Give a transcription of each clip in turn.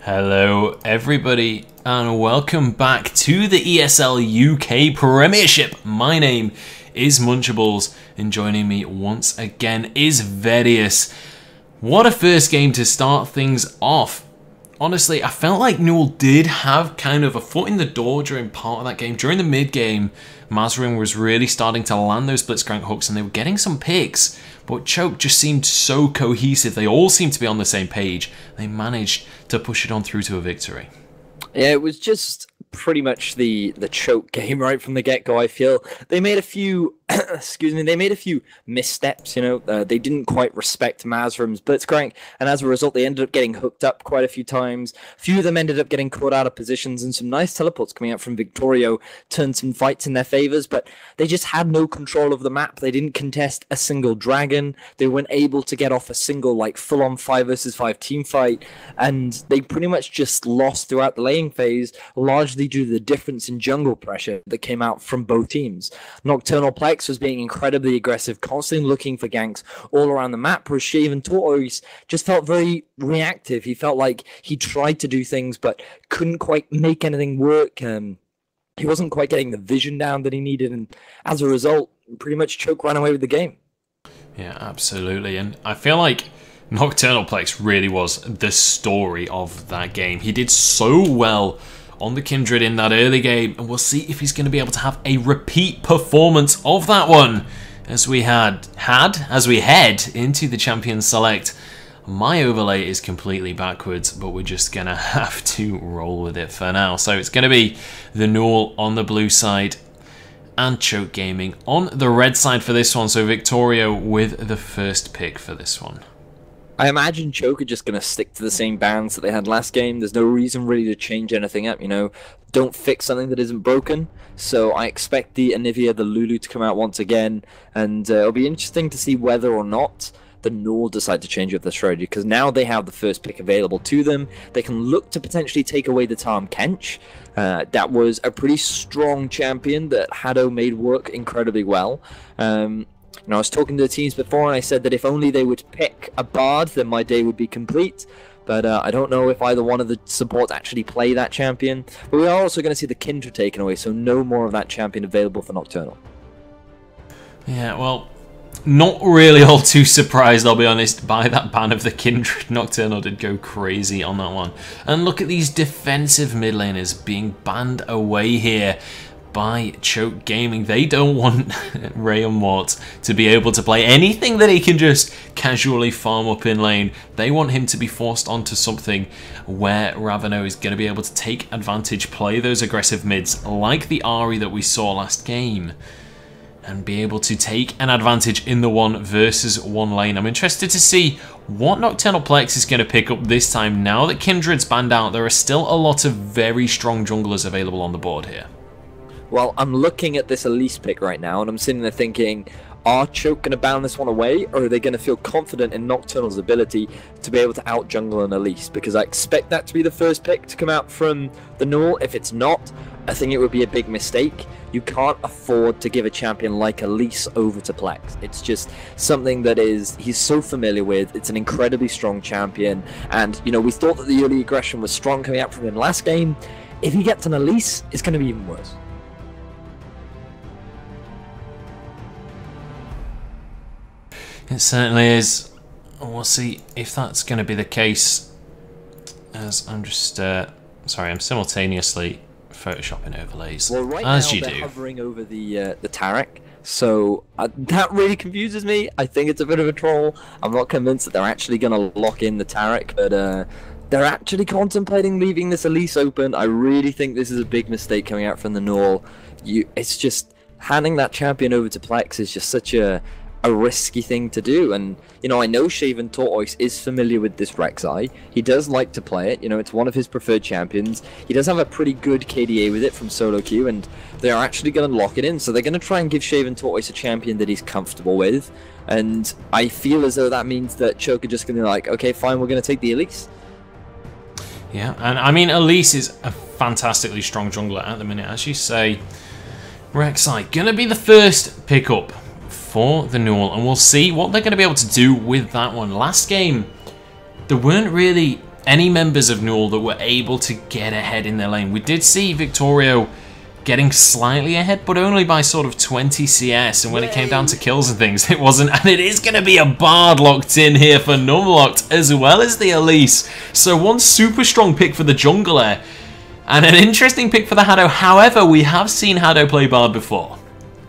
Hello everybody and welcome back to the ESL UK Premiership. My name is Munchables and joining me once again is Verius. What a first game to start things off. Honestly, I felt like NUEL did have kind of a foot in the door during part of that game. During the mid-game, Mazrim was really starting to land those blitzcrank hooks and they were getting some picks. But Choke just seemed so cohesive. They all seemed to be on the same page. They managed to push it on through to a victory. Yeah, it was just pretty much the Choke game right from the get-go. I feel they made a few they made a few missteps. They didn't quite respect Mazrim's blitzcrank, and as a result they ended up getting hooked up quite a few times. A few of them ended up getting caught out of positions, and some nice teleports coming out from Victorio turned some fights in their favors, but they just had no control of the map. They didn't contest a single dragon. They weren't able to get off a single full-on 5 versus 5 team fight, and they pretty much just lost throughout the laying phase, largely due to the difference in jungle pressure that came out from both teams. Nocturnal Plex was being incredibly aggressive, constantly looking for ganks all around the map, whereas Shaven Tortoise just felt very reactive. He felt like he tried to do things but couldn't quite make anything work. He wasn't quite getting the vision down that he needed, and as a result, pretty much Choke ran away with the game. Yeah, absolutely. And I feel like Nocturnal Plex really was the story of that game. He did so well on the Kindred in that early game, and we'll see if he's going to be able to have a repeat performance of that one as we head into the Champions Select. My overlay is completely backwards, but we're just going to have to roll with it for now. So it's going to be the NUEL on the blue side and Choke Gaming on the red side for this one. So Victorio with the first pick for this one. I imagine Choke are just going to stick to the same bans that they had last game. There's no reason really to change anything up, Don't fix something that isn't broken. So I expect the Anivia, the Lulu to come out once again. And it'll be interesting to see whether or not the NUEL decide to change up their strategy, because now they have the first pick available to them. They can look to potentially take away the Tahm Kench. That was a pretty strong champion that Haddo made work incredibly well. I was talking to the teams before, and I said that if only they would pick a Bard, then my day would be complete. But I don't know if either one of the supports actually play that champion. But we are also going to see the Kindred taken away, so no more of that champion available for Nocturnal. Yeah, well, not really all too surprised, I'll be honest, by that ban of the Kindred. Nocturnal did go crazy on that one. And look at these defensive mid laners being banned away here by Choke Gaming. They don't want Ray and Mort to be able to play anything that he can just casually farm up in lane. They want him to be forced onto something where Ravano is going to be able to take advantage, play those aggressive mids like the Ahri that we saw last game, and be able to take an advantage in the 1 versus 1 lane. I'm interested to see what Nocturnal Plex is going to pick up this time. Now that Kindred's banned out, there are still a lot of very strong junglers available on the board here. Well, I'm looking at this Elise pick right now, and I'm sitting there thinking, are Choke going to ban this one away, or are they going to feel confident in Nocturnal's ability to be able to out-jungle an Elise? Because I expect that to be the first pick to come out from the NUEL. If it's not, I think it would be a big mistake. You can't afford to give a champion like Elise over to Plex. It's just something that he's so familiar with. It's an incredibly strong champion, and we thought that the early aggression was strong coming out from him last game. If he gets an Elise, it's going to be even worse. It certainly is. We'll see if that's going to be the case, as I'm just sorry, I'm simultaneously photoshopping overlays, well, right as now you they're do. Hovering over the Taric, so that really confuses me. I think it's a bit of a troll. I'm not convinced that they're actually going to lock in the Taric, but they're actually contemplating leaving this Elise open. I really think this is a big mistake coming out from the NUEL. It's just handing that champion over to Plex is just such a risky thing to do. And I know Shaven Tortoise is familiar with this Rek'Sai. He does like to play it. It's one of his preferred champions. He does have a pretty good KDA with it from solo queue, and they're actually going to lock it in. So they're going to try and give Shaven Tortoise a champion that he's comfortable with, and I feel as though that means that Choke are just going to be like, okay, fine, we're going to take the Elise. Yeah, and I mean, Elise is a fantastically strong jungler at the minute, as you say. Rek'Sai going to be the first pickup for the NUEL, and we'll see what they're going to be able to do with that one. Last game, there weren't really any members of NUEL that were able to get ahead in their lane. We did see Victorio getting slightly ahead, but only by sort of 20 CS, and when it came down to kills and things, it wasn't. And it is going to be a Bard locked in here for Numlocked, as well as the Elise. So one super strong pick for the jungler, and an interesting pick for the Hado. However, we have seen Hado play Bard before.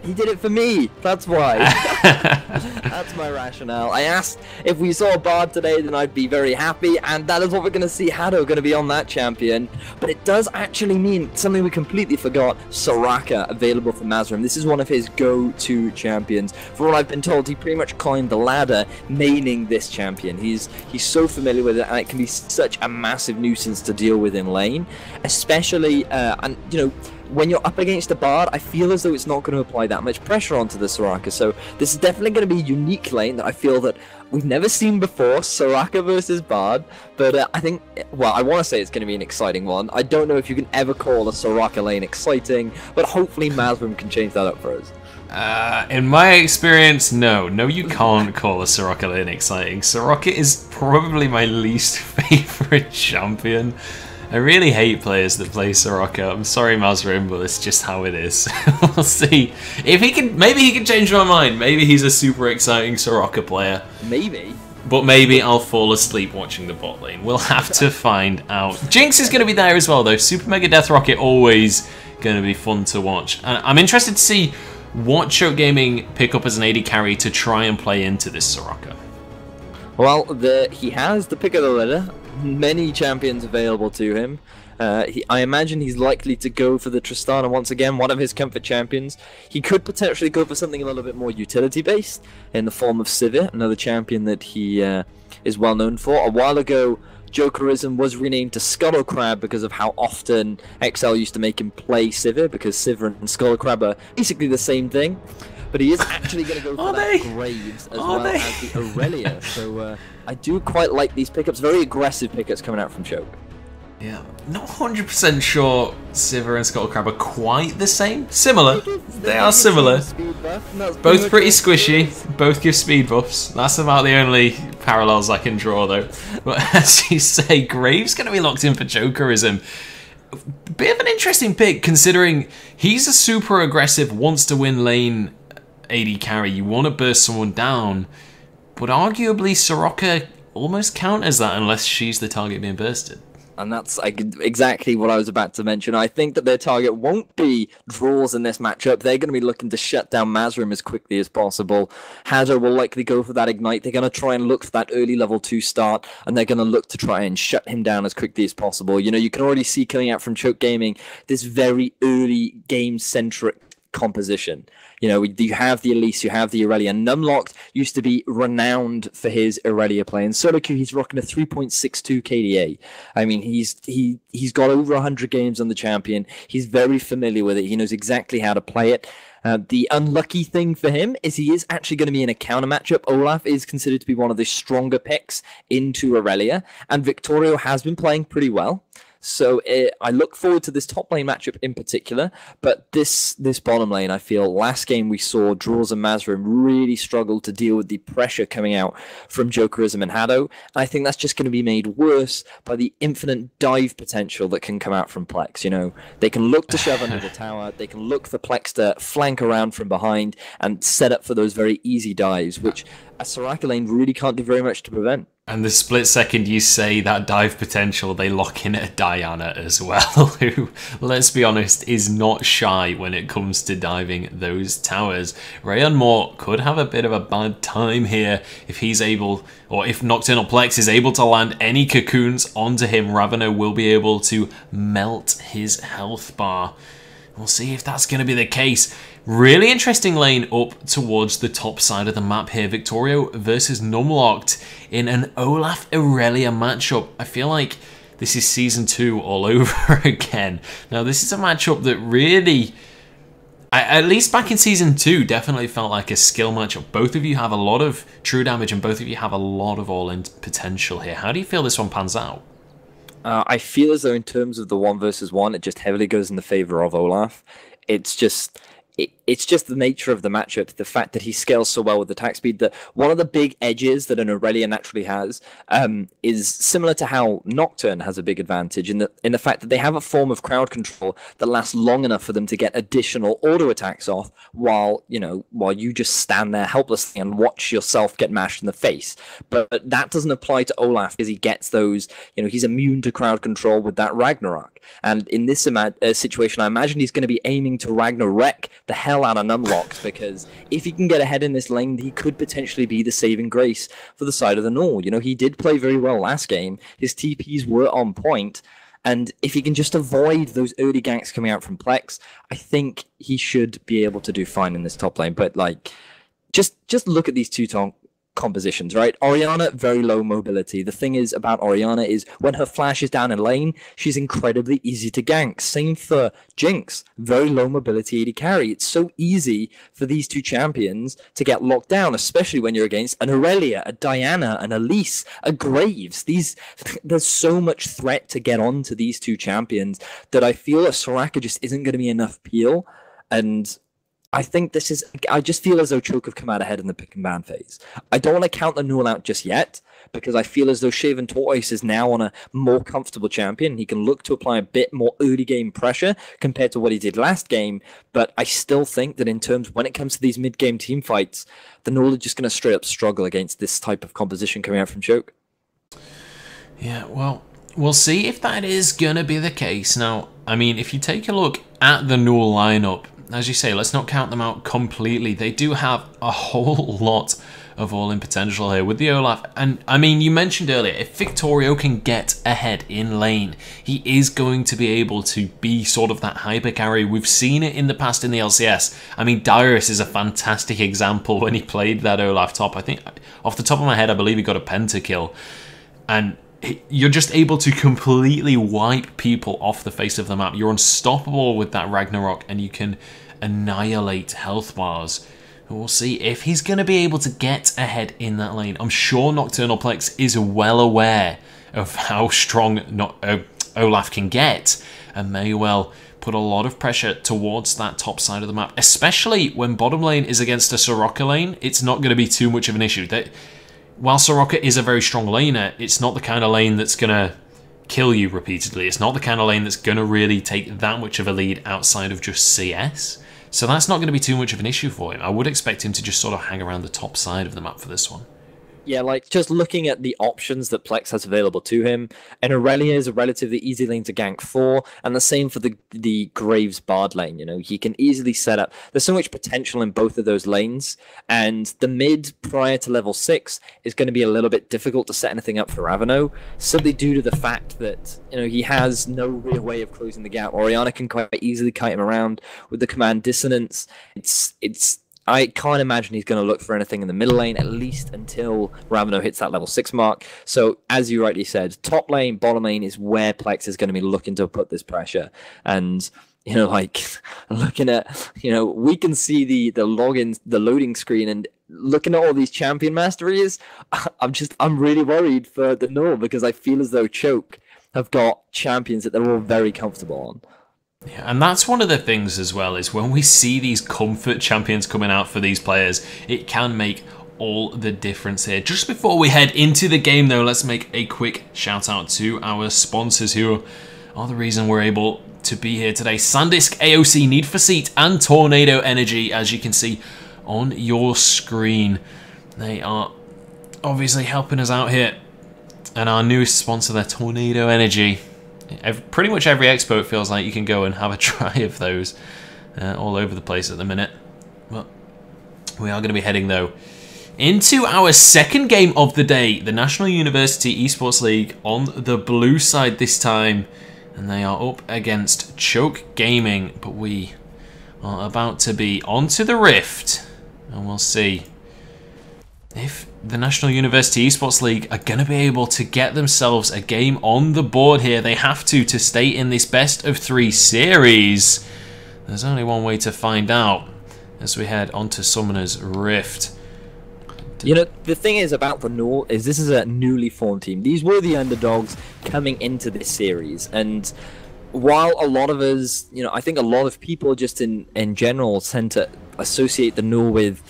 He did it for me, that's why. That's my rationale. I asked if we saw Bard today, then I'd be very happy, and that is what we're going to see. Hado going to be on that champion. But it does actually mean something we completely forgot: Soraka available for Mazrim. This is one of his go-to champions. For what I've been told, he pretty much climbed the ladder maining this champion. He's so familiar with it, and it can be such a massive nuisance to deal with in lane, especially, and you know, when you're up against a Bard, I feel as though it's not going to apply that much pressure onto the Soraka. So this is definitely going to be a unique lane that I feel that we've never seen before, Soraka versus Bard. But I think, well, I want to say it's going to be an exciting one. I don't know if you can ever call a Soraka lane exciting, but hopefully Mazrim can change that up for us. In my experience, no, you can't call a Soraka lane exciting. Soraka is probably my least favorite champion. I really hate players that play Soraka. I'm sorry, Mazrim, but it's just how it is. We'll see if he can. Maybe he can change my mind. Maybe he's a super exciting Soraka player. Maybe. But maybe I'll fall asleep watching the bot lane. We'll have to find out. Jinx is going to be there as well, though. Super Mega Death Rocket always going to be fun to watch. And I'm interested to see what Choke Gaming pick up as an AD carry to try and play into this Soraka. Well, he has the pick of the litter. Many champions available to him. I imagine he's likely to go for the Tristana once again, one of his comfort champions. He could potentially go for something a little bit more utility-based in the form of Sivir, another champion that he is well known for. A while ago, Jokerism was renamed to Scuttlecrab because of how often XL used to make him play Sivir, because Sivir and Scuttlecrab are basically the same thing. But he is actually going to go for that Graves as well as the Aurelia. So I do quite like these pickups. Very aggressive pickups coming out from Choke. Yeah, not 100% sure Sivir and Scuttlecrab are quite the same. Similar. They are similar. Both pretty squishy. Both give speed buffs. That's about the only parallels I can draw, though. But as you say, Graves going to be locked in for Jokerism. Bit of an interesting pick, considering he's a super aggressive, wants to win lane AD carry. You want to burst someone down, but arguably Soraka almost counters that unless she's the target being bursted. And that's exactly what I was about to mention. I think that their target won't be draws in this matchup. They're going to be looking to shut down Mazrim as quickly as possible. Hado will likely go for that Ignite. They're going to try and look for that early level 2 start, and they're going to look to try and shut him down as quickly as possible. You know, you can already see coming out from Choke Gaming this very early game-centric composition. You know, you have the Elise, you have the Aurelia. Numlocked used to be renowned for his Aurelia play. In solo queue, he's rocking a 3.62 KDA. I mean, he's got over 100 games on the champion. He's very familiar with it. He knows exactly how to play it. The unlucky thing for him is he is actually going to be in a counter matchup. Olaf is considered to be one of the stronger picks into Aurelia, and Victorio has been playing pretty well. So I look forward to this top lane matchup in particular, but this bottom lane, I feel last game we saw Draws and Mazrim really struggle to deal with the pressure coming out from Jokerism and Hado. And I think that's just going to be made worse by the infinite dive potential that can come out from Plex. You know, they can look to shove under the tower, they can look for Plex to flank around from behind and set up for those very easy dives, which a Soraka lane really can't do very much to prevent. And the split second you say that dive potential, they lock in at Diana as well, who, let's be honest, is not shy when it comes to diving those towers. Rayon Mort could have a bit of a bad time here if he's able, or if Nocturnal Plex is able to land any cocoons onto him. Ravana will be able to melt his health bar. We'll see if that's going to be the case. Really interesting lane up towards the top side of the map here. Victorio versus Numlocked in an Olaf Aurelia matchup. I feel like this is Season 2 all over again. Now, this is a matchup that really, at least back in Season 2, definitely felt like a skill matchup. Both of you have a lot of true damage and both of you have a lot of all-in potential here. How do you feel this one pans out? I feel as though in terms of the 1 versus 1, it just heavily goes in the favor of Olaf. It's just, it's just the nature of the matchup, the fact that he scales so well with attack speed. That one of the big edges that an Aurelia naturally has is similar to how Nocturne has a big advantage in the fact that they have a form of crowd control that lasts long enough for them to get additional auto attacks off while you just stand there helplessly and watch yourself get mashed in the face. But that doesn't apply to Olaf because he gets those, he's immune to crowd control with that Ragnarok. And in this situation, I imagine he's going to be aiming to Ragnarok the hell out of Numlocks, because if he can get ahead in this lane, he could potentially be the saving grace for the side of the NUEL. He did play very well last game. His TPs were on point. And if he can just avoid those early ganks coming out from Plex, I think he should be able to do fine in this top lane. But just look at these two compositions, right? Orianna, very low mobility. The thing is about Orianna is when her flash is down in lane, she's incredibly easy to gank. Same for Jinx, very low mobility AD carry. It's so easy for these two champions to get locked down, especially when you're against an Aurelia, a Diana, an Elise, a Graves. There's so much threat to get onto these two champions that I feel a Soraka just isn't going to be enough peel. And I think I just feel as though Choke have come out ahead in the pick and ban phase. I don't want to count the NUEL out just yet, because I feel as though Shaven Tortoise is now on a more comfortable champion. He can look to apply a bit more early game pressure compared to what he did last game, but I still think that in terms, when it comes to these mid-game team fights, the NUEL are just going to straight up struggle against this type of composition coming out from Choke. Yeah, well, we'll see if that is going to be the case. Now, I mean, if you take a look at the NUEL lineup, as you say, let's not count them out completely. They do have a whole lot of all-in potential here with the Olaf. And, I mean, you mentioned earlier, if Victorio can get ahead in lane, he is going to be able to be sort of that hyper carry. We've seen it in the past in the LCS. I mean, Dyrus is a fantastic example when he played that Olaf top. I think, off the top of my head, I believe he got a pentakill. And you're just able to completely wipe people off the face of the map. You're unstoppable with that Ragnarok, and you can annihilate health bars. We'll see if he's going to be able to get ahead in that lane. I'm sure Nocturnal Plex is well aware of how strong Olaf can get, and may well put a lot of pressure towards that top side of the map, especially when bottom lane is against a Soraka lane. It's not going to be too much of an issue. While Soraka is a very strong laner, it's not the kind of lane that's going to kill you repeatedly. It's not the kind of lane that's going to really take that much of a lead outside of just CS. So that's not going to be too much of an issue for him. I would expect him to just sort of hang around the top side of the map for this one. Yeah, just looking at the options that Plex has available to him, and Aurelia is a relatively easy lane to gank for, and the same for the Graves Bard lane. He can easily set up. There's so much potential in both of those lanes, and the mid prior to level 6 is going to be a little bit difficult to set anything up for Ravano, simply due to the fact that he has no real way of closing the gap. Orianna can quite easily kite him around with the command dissonance. I can't imagine he's going to look for anything in the middle lane, at least until Ravano hits that level 6 mark. So, as you rightly said, top lane, bottom lane is where Plex is going to be looking to put this pressure. And, looking at, we can see the loading screen, and looking at all these champion masteries, I'm really worried for the NUEL, because I feel as though Choke have got champions that they're all very comfortable on. Yeah, and that's one of the things as well, is when we see these comfort champions coming out for these players, it can make all the difference here. Just before we head into the game though, let's make a quick shout out to our sponsors who are the reason we're able to be here today. SanDisk, AOC, Need for Seat, and Tornado Energy, as you can see on your screen. They are obviously helping us out here. And our newest sponsor there, Tornado Energy. Pretty much every expo, it feels like you can go and have a try of those all over the place at the minute. But we are going to be heading, though, into our second game of the day. The National University Esports League on the blue side this time. And they are up against Choke Gaming. But we are about to be onto the Rift. And we'll see if the National University Esports League are going to be able to get themselves a game on the board here. They have to stay in this best of 3 series. There's only one way to find out as we head onto Summoner's Rift. The thing is about the NUEL is this is a newly formed team. These were the underdogs coming into this series, and while a lot of us, I think a lot of people just in general tend to associate the NUEL with,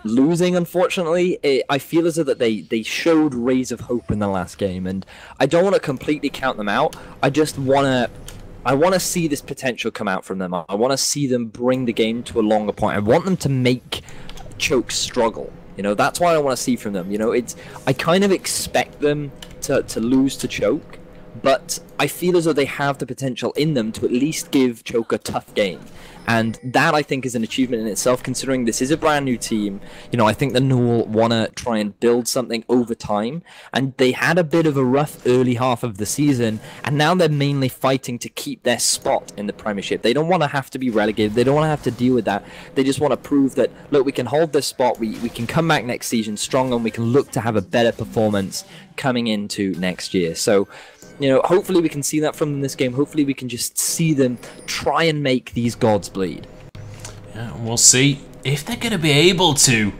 losing. Unfortunately, I feel as though that they showed rays of hope in the last game, and I don't want to completely count them out. I want to see this potential come out from them. I want to see them bring the game to a longer point. I want them to make Choke struggle. That's what I want to see from them. I kind of expect them to lose to Choke, but I feel as though they have the potential in them to at least give Choke a tough game. And that, I think, is an achievement in itself, considering this is a brand new team. I think the NUEL want to try and build something over time. And they had a bit of a rough early half of the season, and now they're mainly fighting to keep their spot in the Premiership. They don't want to have to be relegated. They don't want to have to deal with that. They just want to prove that, look, we can hold this spot. We can come back next season strong, and we can look to have a better performance coming into next year. So, hopefully we can see that from this game. Hopefully we can just see them try and make these gods bleed. Yeah, we'll see if they're going to be able to.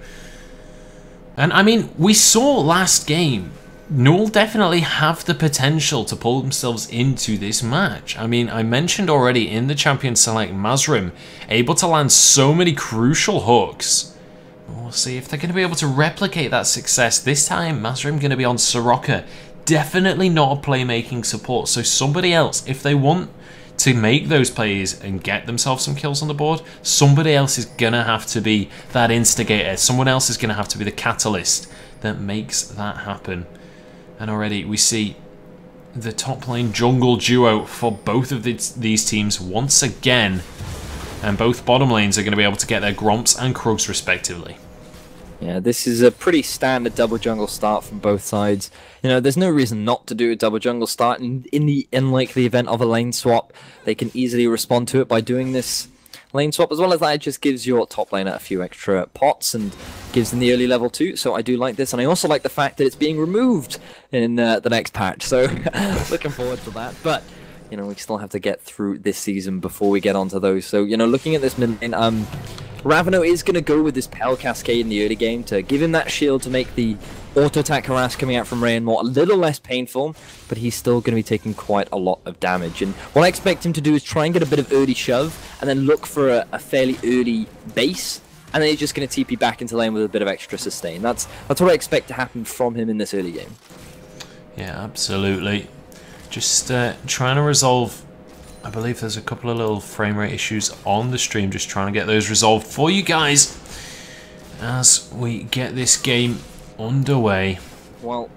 And I mean, we saw last game, NUEL definitely have the potential to pull themselves into this match. I mean, I mentioned already in the Champion Select, Mazrim able to land so many crucial hooks. We'll see if they're going to be able to replicate that success. This time, Mazrim going to be on Soroka. Definitely not a playmaking support, so somebody else, if they want to make those plays and get themselves some kills on the board, somebody else is going to have to be that instigator. Someone else is going to have to be the catalyst that makes that happen. And already we see the top lane jungle duo for both of these teams once again, and both bottom lanes are going to be able to get their Gromps and Krugs respectively. Yeah, this is a pretty standard double jungle start from both sides. There's no reason not to do a double jungle start. In the unlikely event of a lane swap, they can easily respond to it by doing this lane swap. As well as that, it just gives your top laner a few extra pots and gives them the early level too. So I do like this, and I also like the fact that it's being removed in the next patch. So looking forward to that. But we still have to get through this season before we get onto those. So looking at this mid lane, Ravano is going to go with this Pell Cascade in the early game to give him that shield to make the auto-attack harass coming out from Rain more a little less painful, but he's still going to be taking quite a lot of damage. And what I expect him to do is try and get a bit of early shove, and then look for a fairly early base, and then he's just going to TP back into lane with a bit of extra sustain. That's what I expect to happen from him in this early game. Yeah, absolutely. Just trying to resolve... I believe there's a couple of little frame rate issues on the stream, just trying to get those resolved for you guys as we get this game underway. Well,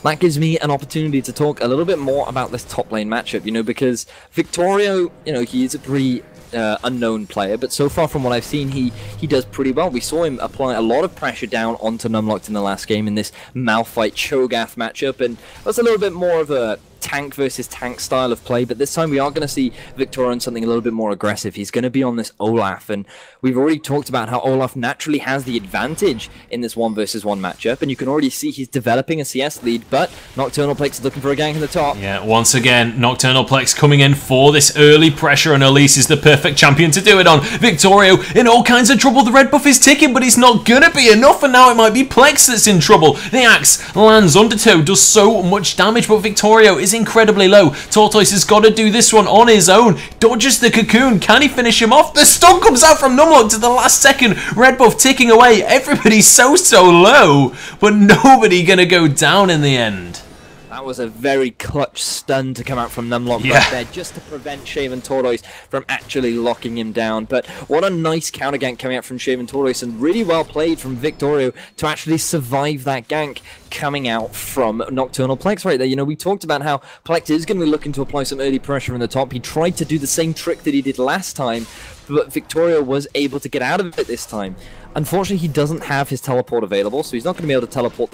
that gives me an opportunity to talk a little bit more about this top lane matchup, because Victorio, he is a pretty unknown player, but so far from what I've seen, he does pretty well. We saw him apply a lot of pressure down onto Numlocked in the last game in this Malphite Cho'Gath matchup, and that's a little bit more of a tank versus tank style of play, but this time we are going to see Victoria on something a little bit more aggressive. He's going to be on this Olaf, and we've already talked about how Olaf naturally has the advantage in this 1 versus 1 matchup, and you can already see he's developing a CS lead, but Nocturnal Plex is looking for a gank in the top. Yeah, once again, Nocturnal Plex coming in for this early pressure, and Elise is the perfect champion to do it on. Victorio in all kinds of trouble. The red buff is ticking, but it's not going to be enough, and now it might be Plex that's in trouble. The axe lands, Undertow does so much damage, but Victorio is incredibly low. Tortoise has got to do this one on his own. Dodges the cocoon. Can he finish him off? The stun comes out from Numlock to the last second. Red buff ticking away. Everybody's so low, but nobody gonna go down in the end. That was a very clutch stun to come out from Numlock right there, just to prevent Shaven Tortoise from actually locking him down. But what a nice counter gank coming out from Shaven Tortoise, and really well played from Victorio to actually survive that gank coming out from Nocturnal Plex right there. We talked about how Plex is going to be looking to apply some early pressure in the top. He tried to do the same trick that he did last time, but Victorio was able to get out of it this time. Unfortunately, he doesn't have his teleport available, so he's not going to be able to teleport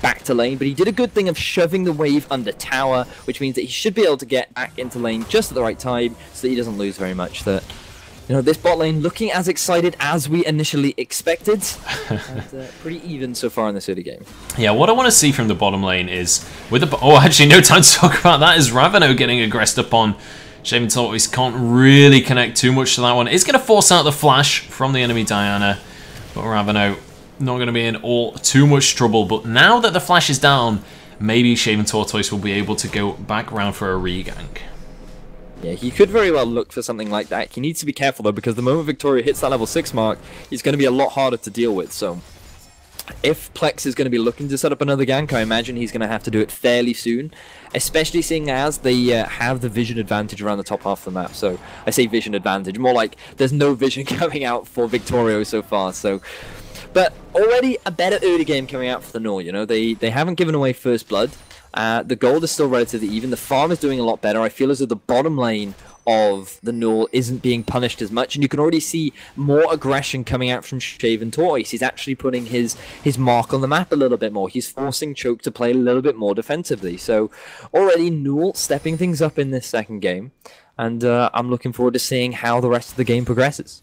back to lane, but he did a good thing of shoving the wave under tower, which means that he should be able to get back into lane just at the right time, so that he doesn't lose very much. This bot lane looking as excited as we initially expected, and pretty even so far in this early game. Yeah, what I want to see from the bottom lane is, with the... Oh, actually, no time to talk about that, is Ravano getting aggressed upon. Shaven Tortoise can't really connect too much to that one. It's going to force out the flash from the enemy Diana. But Ravano not going to be in all too much trouble. But now that the flash is down, maybe Shaven Tortoise will be able to go back around for a regank. Yeah, he could very well look for something like that. He needs to be careful, though, because the moment Victoria hits that level 6 mark, he's going to be a lot harder to deal with. So if Plex is going to be looking to set up another gank, I imagine he's going to have to do it fairly soon, especially seeing as they have the vision advantage around the top half of the map. So I say vision advantage, more like there's no vision coming out for Victorio so far. So, but already a better early game coming out for the NUEL. You know, they haven't given away first blood. The gold is still relatively even. The farm is doing a lot better. I feel as though the bottom lane of the NUEL isn't being punished as much, and you can already see more aggression coming out from Shaven Tortoise. He's actually putting his mark on the map a little bit more. He's forcing Choke to play a little bit more defensively. So already NUEL stepping things up in this second game, and I'm looking forward to seeing how the rest of the game progresses.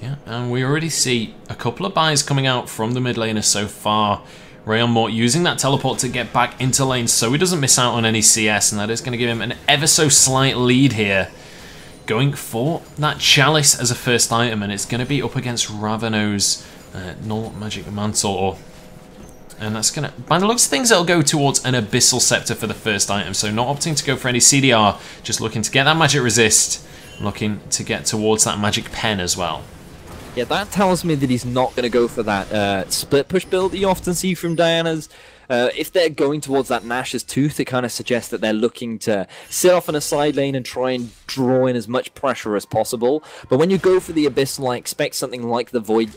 Yeah, and we already see a couple of buys coming out from the mid laners so far. Rayon Mort using that teleport to get back into lane so he doesn't miss out on any CS, and that is going to give him an ever so slight lead here. Going for that Chalice as a first item, and it's going to be up against Raveno's Null Magic Mantle, and that's going to, by the looks of things, it'll go towards an Abyssal Scepter for the first item, so not opting to go for any CDR, just looking to get that Magic Resist, looking to get towards that Magic Pen as well. Yeah, that tells me that he's not going to go for that split push build that you often see from Diana's. If they're going towards that Nash's Tooth, it kind of suggests that they're looking to sit off in a side lane and try and draw in as much pressure as possible. But when you go for the Abyssal, I expect something like the Void,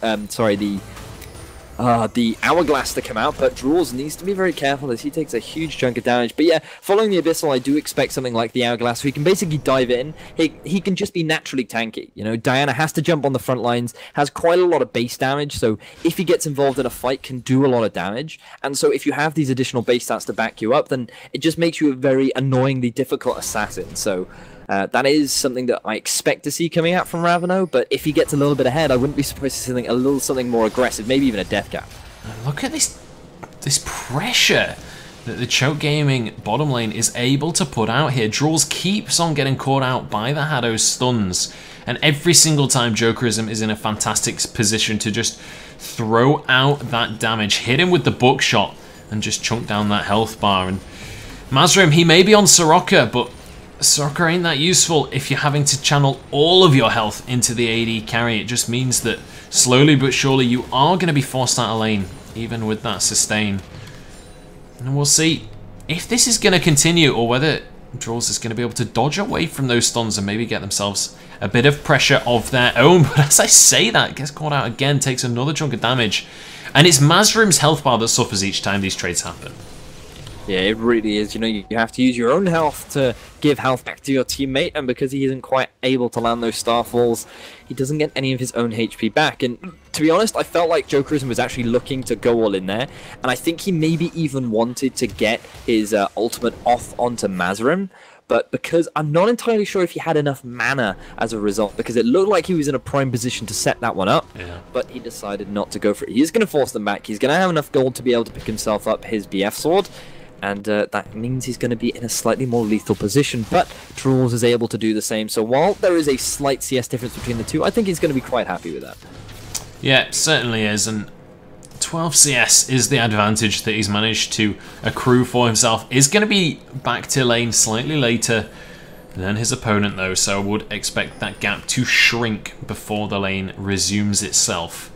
the Hourglass to come out, but Draws needs to be very careful as he takes a huge chunk of damage. But yeah, following the Abyssal, I do expect something like the Hourglass, so he can basically dive in. He can just be naturally tanky. You know, Diana has to jump on the front lines, has quite a lot of base damage, so if he gets involved in a fight, can do a lot of damage. And so if you have these additional base stats to back you up, then it just makes you a very annoyingly difficult assassin. So that is something that I expect to see coming out from Raveno, but if he gets a little bit ahead, I wouldn't be surprised to see something more aggressive, maybe even a death cap. Look at this pressure that the Choke Gaming bottom lane is able to put out here. Draws keeps on getting caught out by the Haddo's stuns, and every single time Jokerism is in a fantastic position to just throw out that damage, hit him with the buckshot, and just chunk down that health bar. And Mazrim, he may be on Soroka, but Soccer ain't that useful if you're having to channel all of your health into the AD carry. It just means that slowly but surely you are going to be forced out of lane, even with that sustain. And we'll see if this is going to continue or whether Draws is going to be able to dodge away from those stuns and maybe get themselves a bit of pressure of their own. But as I say that, gets caught out again, takes another chunk of damage. And it's Mazrim's health bar that suffers each time these trades happen. Yeah, it really is. You know, you have to use your own health to give health back to your teammate, and because he isn't quite able to land those Starfalls, he doesn't get any of his own HP back. And to be honest, I felt like Jokerism was actually looking to go all in there, and I think he maybe even wanted to get his ultimate off onto Mazrim, but because I'm not entirely sure if he had enough mana as a result, because it looked like he was in a prime position to set that one up, but he decided not to go for it. He is going to force them back. He's going to have enough gold to be able to pick himself up his BF sword, and that means he's going to be in a slightly more lethal position, but Draws is able to do the same. So while there is a slight CS difference between the two, I think he's going to be quite happy with that. Yeah, it certainly is, and 12 CS is the advantage that he's managed to accrue for himself. Is going to be back to lane slightly later than his opponent though, so I would expect that gap to shrink before the lane resumes itself.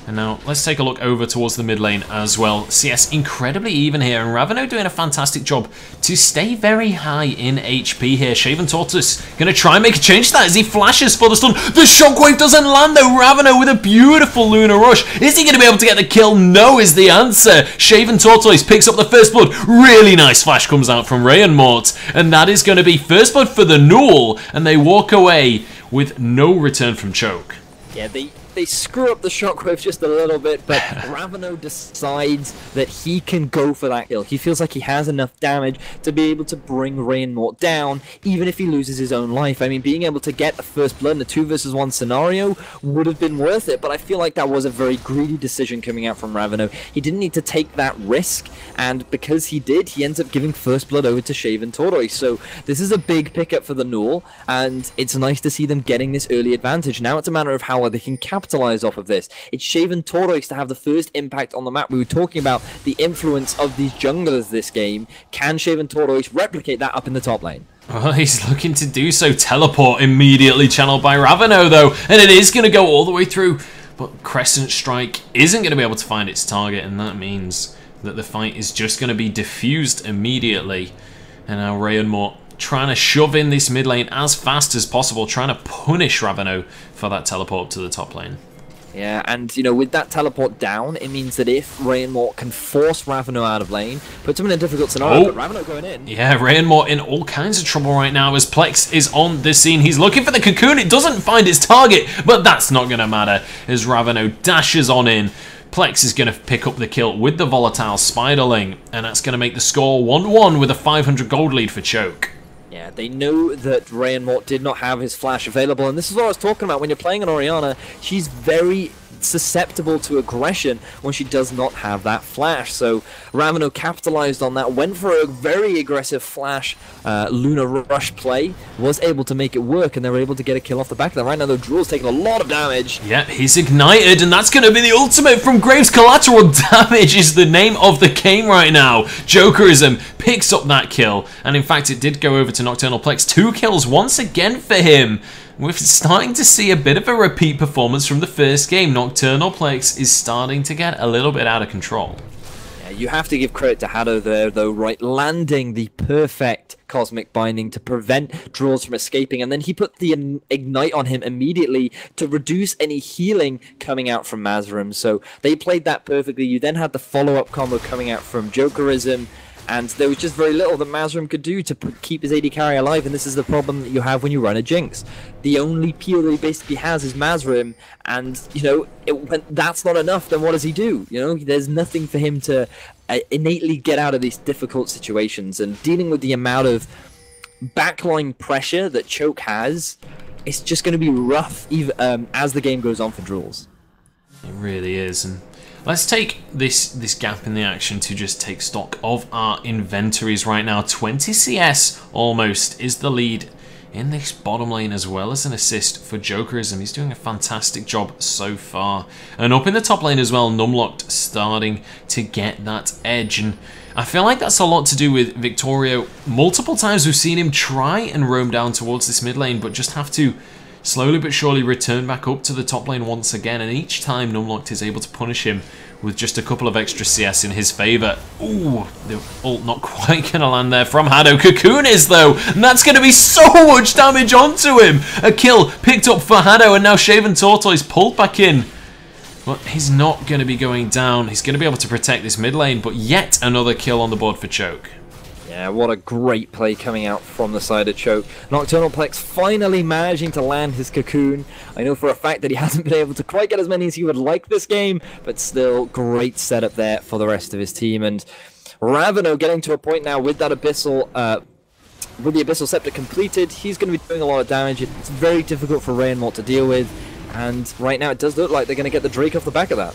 And now let's take a look over towards the mid lane as well. CS incredibly even here, and Raveno doing a fantastic job to stay very high in HP here. Shaven Tortoise going to try and make a change to that as he flashes for the stun. The shockwave doesn't land though. Raveno with a beautiful Lunar Rush. Is he going to be able to get the kill? No is the answer. Shaven Tortoise picks up the first blood. Really nice flash comes out from Rayon Mort, and that is going to be first blood for the NUEL, and they walk away with no return from Choke. Yeah, they screw up the shockwave just a little bit, but Raveno decides that he can go for that kill. He feels like he has enough damage to be able to bring Rayon Mort down, even if he loses his own life. I mean, being able to get the first blood in a 2 versus 1 scenario would have been worth it, but I feel like that was a very greedy decision coming out from Raveno. He didn't need to take that risk, and because he did, he ends up giving first blood over to Shaven Tortoise. So this is a big pickup for the NUEL, and it's nice to see them getting this early advantage. Now it's a matter of how they can capitalize off of this. It's Shaven Tortoise to have the first impact on the map. We were talking about the influence of these junglers this game. Can Shaven Tortoise replicate that up in the top lane? Well, he's looking to do so. Teleport immediately channeled by Ravano, though. And it is going to go all the way through. But Crescent Strike isn't going to be able to find its target. And that means that the fight is just going to be diffused immediately. And now Ray and Mort trying to shove in this mid lane as fast as possible. Trying to punish Ravano for that teleport up to the top lane. Yeah, and, you know, with that teleport down, it means that if Ray and Mort can force Ravano out of lane, puts him in a difficult scenario, but Ravano going in. Yeah, Ray and Mort in all kinds of trouble right now as Plex is on the scene. He's looking for the cocoon. It doesn't find its target, but that's not going to matter as Ravano dashes on in. Plex is going to pick up the kill with the volatile Spiderling, and that's going to make the score 1-1 with a 500 gold lead for Choke. Yeah, they know that Ray and Mort did not have his flash available, and this is what I was talking about. When you're playing an Orianna, she's very susceptible to aggression when she does not have that flash. So Ravano capitalized on that, went for a very aggressive flash Luna Rush play, was able to make it work, and they were able to get a kill off the back of that. Right now, though, Drool's taking a lot of damage. Yeah, he's ignited, and that's going to be the ultimate from Graves. Collateral damage is the name of the game right now. Jokerism picks up that kill, and in fact, it did go over to Nocturnal Plex. 2 kills once again for him. We're starting to see a bit of a repeat performance from the first game. Nocturnal Plex is starting to get a little bit out of control. Yeah, you have to give credit to Hado there, though, right? Landing the perfect Cosmic Binding to prevent Draws from escaping, and then he put the Ignite on him immediately to reduce any healing coming out from Mazrim. So they played that perfectly. You then had the follow-up combo coming out from Jokerism, and there was just very little that Mazrim could do to keep his AD carry alive, and this is the problem that you have when you run a Jinx. The only peel that he basically has is Mazrim, and, you know, when that's not enough, then what does he do? You know, there's nothing for him to innately get out of these difficult situations, and dealing with the amount of backline pressure that Choke has, it's just going to be rough even, as the game goes on for Drools. It really is, and let's take this gap in the action to just take stock of our inventories right now. 20 CS almost is the lead in this bottom lane, as well as an assist for Jokerism. He's doing a fantastic job so far. And up in the top lane as well, Numlocked starting to get that edge. And I feel like that's a lot to do with Victorio. Multiple times we've seen him try and roam down towards this mid lane, but just have to slowly but surely return back up to the top lane once again, and each time Numlocked is able to punish him with just a couple of extra CS in his favour. Ooh, the ult not quite going to land there from Hado. Cocoon is, though, and that's going to be so much damage onto him. A kill picked up for Hado, and now Shaven Tortoise pulled back in. But he's not going to be going down. He's going to be able to protect this mid lane, but yet another kill on the board for Choke. Yeah, what a great play coming out from the side of Choke. Nocturnal Plex finally managing to land his cocoon. I know for a fact that he hasn't been able to quite get as many as he would like this game, but still great setup there for the rest of his team. And Ravano getting to a point now with that Abyssal, with the Abyssal Scepter completed, he's going to be doing a lot of damage. It's very difficult for Ray and Mort to deal with, and right now it does look like they're going to get the Drake off the back of that.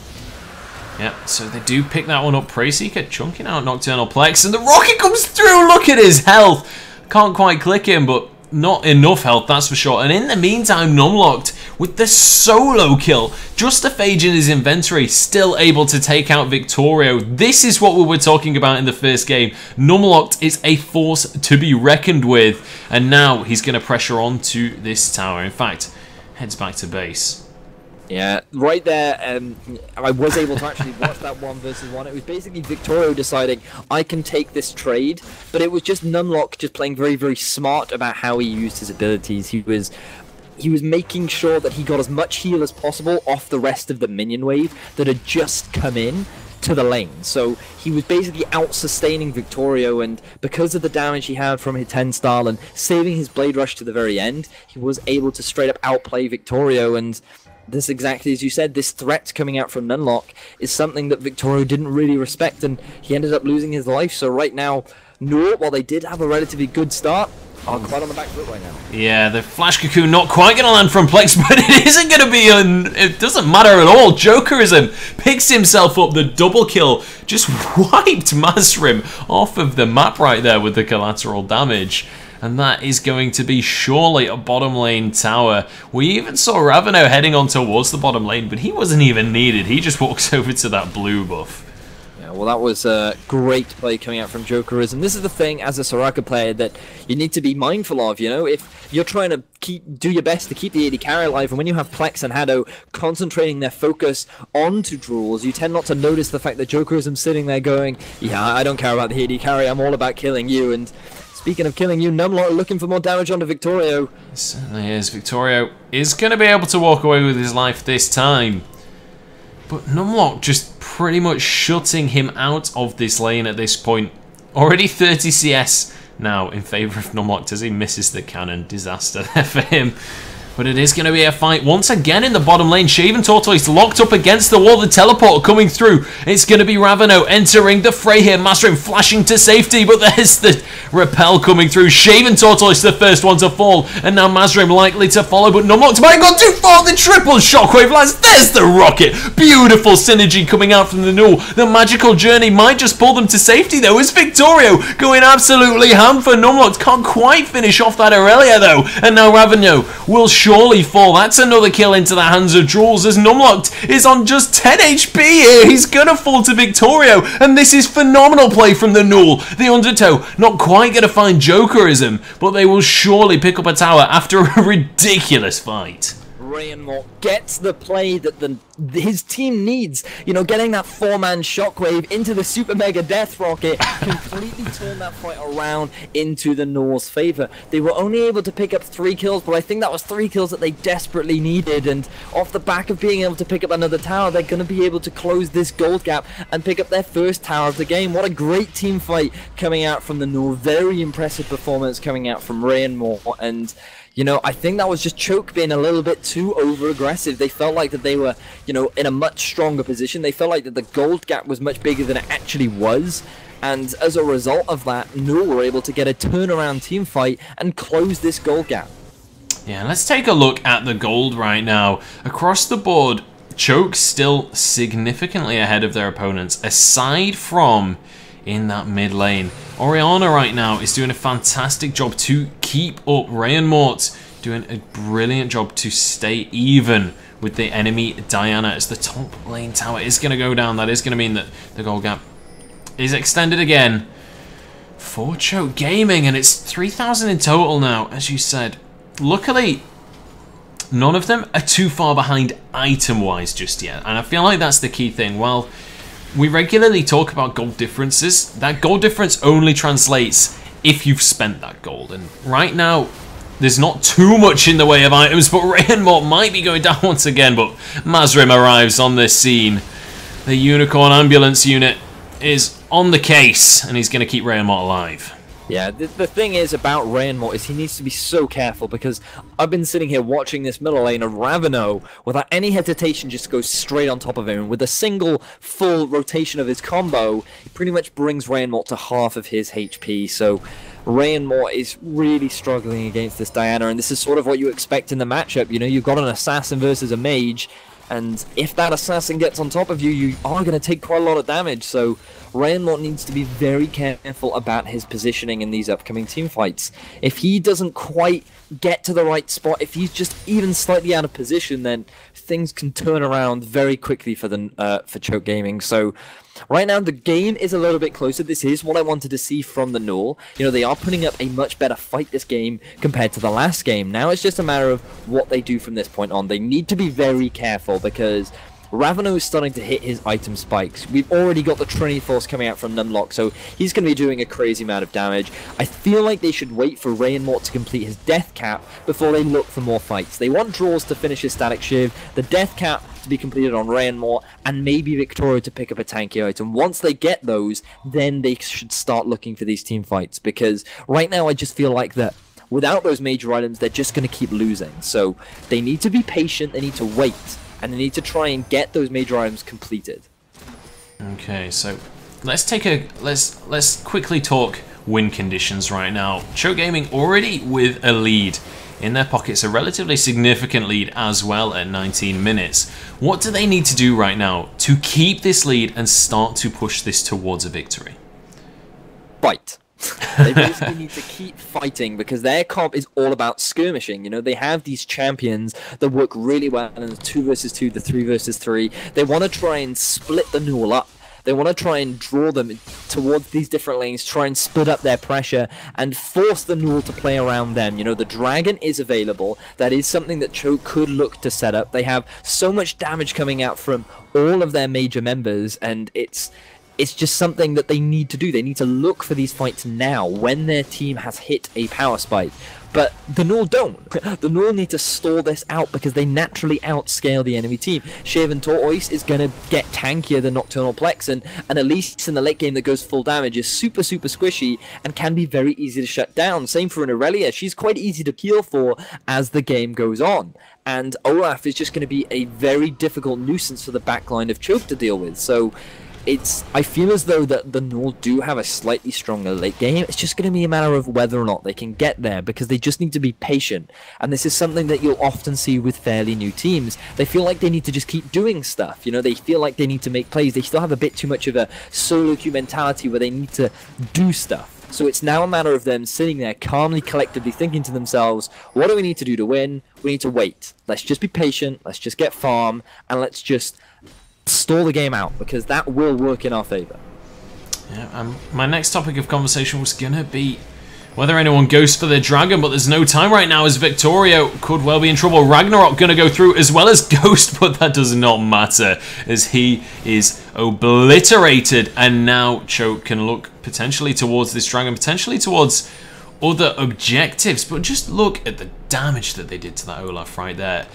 Yeah, so they do pick that one up. Preyseeker chunking out Nocturnal Plex, and the rocket comes through. Look at his health. Can't quite click him, but not enough health, that's for sure. And in the meantime, Numlocked with the solo kill, just a phage in his inventory, still able to take out Victorio. This is what we were talking about in the first game. Numlocked is a force to be reckoned with, and now he's going to pressure onto this tower. In fact, heads back to base. Yeah, right there, I was able to actually watch that 1 versus 1. It was basically Victorio deciding, I can take this trade, but it was just Numlock just playing very, very smart about how he used his abilities. He was making sure that he got as much heal as possible off the rest of the minion wave that had just come in to the lane. So he was basically out-sustaining Victorio, and because of the damage he had from his 10-star and saving his Blade Rush to the very end, he was able to straight up outplay Victorio. And this, exactly as you said, this threat coming out from Numlock is something that Victorio didn't really respect, and he ended up losing his life. So right now, NUEL, while they did have a relatively good start, are quite on the back foot right now. Yeah, the Flash Cocoon not quite going to land from Plex, but it isn't going to be, it doesn't matter at all. Jokerism picks himself up, the double kill, just wiped Mazrim off of the map right there with the collateral damage. And that is going to be surely a bottom lane tower. We even saw Ravano heading on towards the bottom lane, but he wasn't even needed. He just walks over to that blue buff. Yeah, well, that was a great play coming out from Jokerism. This is the thing, as a Soraka player, that you need to be mindful of, you know? If you're trying to do your best to keep the AD carry alive, and when you have Plex and Hado concentrating their focus onto draws, you tend not to notice the fact that Jokerism's sitting there going, yeah, I don't care about the AD carry, I'm all about killing you, and speaking of killing you, Numlock are looking for more damage onto Victorio. It certainly is. Victorio is going to be able to walk away with his life this time. But Numlock just pretty much shutting him out of this lane at this point. Already 30 CS now in favour of Numlock as he misses the cannon. Disaster there for him. But it is going to be a fight once again in the bottom lane. Shaven Tortoise locked up against the wall. The teleporter coming through. It's going to be Raveno entering the fray here. Masterin flashing to safety, but there's the repel coming through. Shaven Tortoise the first one to fall, and now Masterin likely to follow, but Numlock might have gone too far. The triple shockwave lands. There's the rocket. Beautiful synergy coming out from the NUEL. The magical journey might just pull them to safety though. Is Victorio going absolutely ham for Numlock? Can't quite finish off that Aurelia though, and now Raveno will surely fall. That's another kill into the hands of Jules as Numlock is on just 10 HP here. He's gonna fall to Victorio, and this is phenomenal play from the NUEL. The Undertow not quite gonna find Jokerism, but they will surely pick up a tower after a ridiculous fight. Rayenmort gets the play that his team needs. You know, getting that 4-man shockwave into the Super Mega Death Rocket completely turned that fight around into the NUEL's favor. They were only able to pick up 3 kills, but I think that was 3 kills that they desperately needed, and off the back of being able to pick up another tower, they're going to be able to close this gold gap and pick up their first tower of the game. What a great team fight coming out from the NUEL. Very impressive performance coming out from Rayenmort, and you know, I think that was just Choke being a little bit too over-aggressive. They felt like that they were, you know, in a much stronger position. They felt like that the gold gap was much bigger than it actually was. And as a result of that, NUEL were able to get a turnaround team fight and close this gold gap. Yeah, let's take a look at the gold right now. Across the board, Choke still significantly ahead of their opponents, aside from in that mid lane. Orianna right now is doing a fantastic job to keep up. Rayenmort doing a brilliant job to stay even with the enemy Diana as the top lane tower is going to go down. That is going to mean that the goal gap is extended again for Choke Gaming, and it's 3,000 in total now, as you said. Luckily, none of them are too far behind item-wise just yet, and I feel like that's the key thing. Well, we regularly talk about gold differences. That gold difference only translates if you've spent that gold. And right now, there's not too much in the way of items, but Rayenmort might be going down once again. But Mazrim arrives on this scene. The Unicorn Ambulance unit is on the case, and he's going to keep Rayenmort alive. Yeah, the thing is about Rayenmort is he needs to be so careful, because I've been sitting here watching this middle lane of Raveno without any hesitation just goes straight on top of him. With a single full rotation of his combo, he pretty much brings Rayenmort to half of his HP. So Rayenmort is really struggling against this Diana, and this is sort of what you expect in the matchup. You know, you've got an assassin versus a mage, and if that assassin gets on top of you, you are going to take quite a lot of damage. So Rayenmort needs to be very careful about his positioning in these upcoming team fights. If he doesn't quite get to the right spot, if he's just even slightly out of position, then things can turn around very quickly for for Choke Gaming. So right now the game is a little bit closer. This is what I wanted to see from the NUEL. You know, they are putting up a much better fight this game compared to the last game. Now it's just a matter of what they do from this point on. They need to be very careful, because Raveno is starting to hit his item spikes. We've already got the Trinity Force coming out from Numlock, so he's going to be doing a crazy amount of damage. I feel like they should wait for Rayenmort to complete his death cap before they look for more fights. They want draws to finish his Static Shiv, the death cap to be completed on Rayenmort, and maybe Victoria to pick up a tanky item. Once they get those, then they should start looking for these team fights, because right now I just feel like that without those major items, they're just going to keep losing. So they need to be patient, they need to wait, and they need to try and get those major items completed. Okay, so let's quickly talk win conditions right now. Choke Gaming already with a lead in their pockets, a relatively significant lead as well at 19 minutes. What do they need to do right now to keep this lead and start to push this towards a victory? Fight. They basically need to keep fighting, because their comp is all about skirmishing. You know, they have these champions that work really well in the 2 versus 2, the 3 versus 3. They want to try and split the NUEL up. They want to try and draw them towards these different lanes, try and split up their pressure, and force the NUEL to play around them. You know, the Dragon is available. That is something that Choke could look to set up. They have so much damage coming out from all of their major members, and it's just something that they need to do. They need to look for these fights now, when their team has hit a power spike. But the NUEL don't. The NUEL need to stall this out because they naturally outscale the enemy team. Shaven Tortoise is going to get tankier than Nocturnal Plex, and Elise in the late game that goes full damage is super squishy and can be very easy to shut down. Same for an Aurelia. She's quite easy to peel for as the game goes on. And Olaf is just going to be a very difficult nuisance for the backline of Choke to deal with. So I feel as though that the NUEL do have a slightly stronger late game. It's just going to be a matter of whether or not they can get there, because they just need to be patient. And this is something that you'll often see with fairly new teams. They feel like they need to just keep doing stuff. You know, they feel like they need to make plays. They still have a bit too much of a solo queue mentality where they need to do stuff. So it's now a matter of them sitting there calmly, collectively thinking to themselves, what do we need to do to win? We need to wait. Let's just be patient. Let's just get farm, and let's just stall the game out, because that will work in our favor. Yeah, my next topic of conversation was gonna be whether anyone goes for the Dragon, but there's no time right now as Victorio could well be in trouble. Ragnarok gonna go through as well as Ghost, but that does not matter as he is obliterated, and now Choke can look potentially towards this Dragon, potentially towards other objectives. But just look at the damage that they did to that Olaf right there.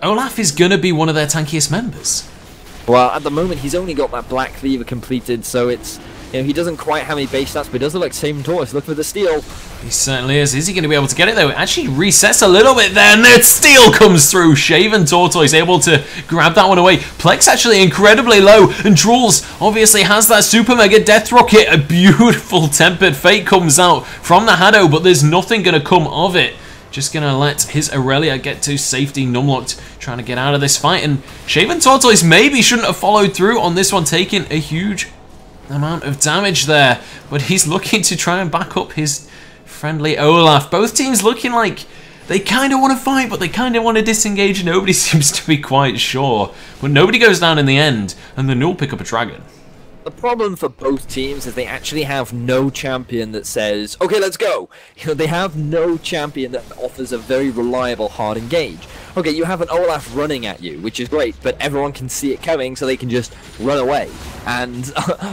Olaf is gonna be one of their tankiest members. Well, at the moment, he's only got that Black Cleaver completed, so it's, you know, he doesn't quite have any base stats, but he does look like Shaven Tortoise. Look for the steal. He certainly is. Is he going to be able to get it, though? It actually resets a little bit there, and that steal comes through. Shaven Tortoise able to grab that one away. Plex actually incredibly low, and Drools obviously has that Super Mega Death Rocket. A beautiful Tempered Fate comes out from the Haddo, but there's nothing going to come of it. Just going to let his Aurelia get to safety. Numlocked trying to get out of this fight. And Shaven Tortoise maybe shouldn't have followed through on this one, taking a huge amount of damage there. But he's looking to try and back up his friendly Olaf. Both teams looking like they kind of want to fight, but they kind of want to disengage. Nobody seems to be quite sure. But nobody goes down in the end, and the NUEL pick up a Dragon. The problem for both teams is they actually have no champion that says, okay, let's go. You know, they have no champion that offers a very reliable hard engage. Okay, you have an Olaf running at you, which is great, but everyone can see it coming, so they can just run away. And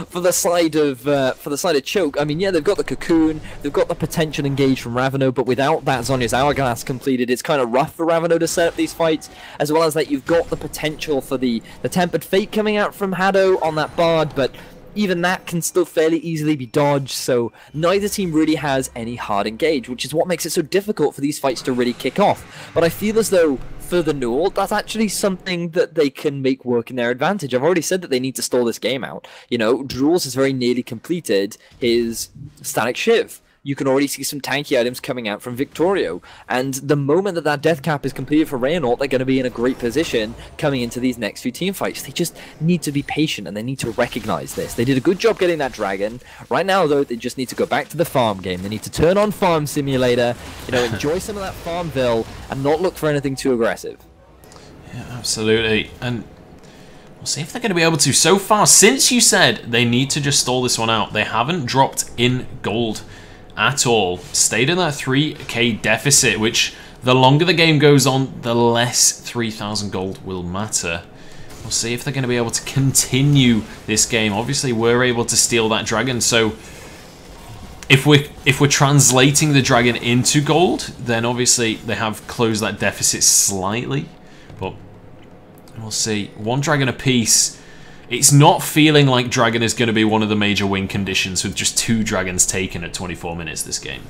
for the side of Choke, I mean, yeah, they've got the Cocoon, they've got the potential engage from Ravano, but without that Zhonya's Hourglass completed, it's kind of rough for Ravano to set up these fights. As well as that, you've got the potential for the Tempered Fate coming out from Haddo on that Bard, but even that can still fairly easily be dodged, so neither team really has any hard engage, which is what makes it so difficult for these fights to really kick off. But I feel as though for the NUEL, that's actually something that they can make work in their advantage. I've already said that they need to stall this game out. You know, Drools has very nearly completed his Static Shiv. You can already see some tanky items coming out from Victorio. And the moment that that death cap is completed for Raynaud, they're going to be in a great position coming into these next few team fights. They just need to be patient, and they need to recognize this. They did a good job getting that Dragon. Right now, though, they just need to go back to the farm game. They need to turn on Farm Simulator, you know, enjoy some of that Farmville, and not look for anything too aggressive. Yeah, absolutely. And we'll see if they're going to be able to. So far, since you said they need to just stall this one out, they haven't dropped in gold at all. Stayed in that 3k deficit, which the longer the game goes on, the less 3,000 gold will matter. We'll see if they're going to be able to continue this game. Obviously, we're able to steal that Dragon, so if we're translating the Dragon into gold, then obviously they have closed that deficit slightly. But we'll see. One Dragon apiece. It's not feeling like Dragon is going to be one of the major win conditions with just 2 Dragons taken at 24 minutes this game.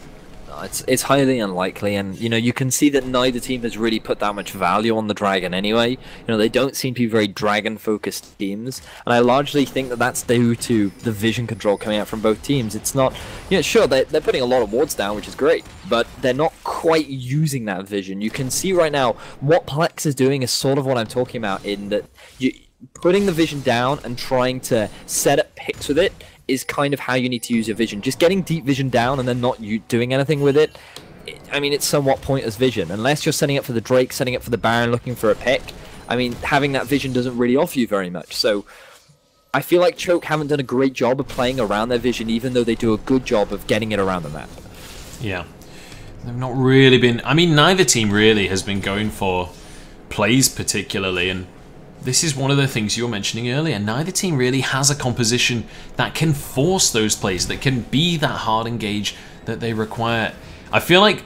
It's highly unlikely, and you know, you can see that neither team has really put that much value on the Dragon anyway. You know, they don't seem to be very Dragon focused teams, and I largely think that that's due to the vision control coming out from both teams. It's not, you know, sure, they're putting a lot of wards down, which is great, but they're not quite using that vision. You can see right now what Plex is doing is sort of what I'm talking about, in that putting the vision down and trying to set up picks with it is kind of how you need to use your vision. Just getting deep vision down and then not doing anything with it, I mean, it's somewhat pointless vision. Unless you're setting up for the Drake, setting up for the Baron, looking for a pick, I mean, having that vision doesn't really offer you very much. So I feel like Choke haven't done a great job of playing around their vision, even though they do a good job of getting it around the map. Yeah. They've not really been... I mean, neither team really has been going for plays particularly, and this is one of the things you were mentioning earlier. Neither team really has a composition that can force those plays, that can be that hard engage that they require. I feel like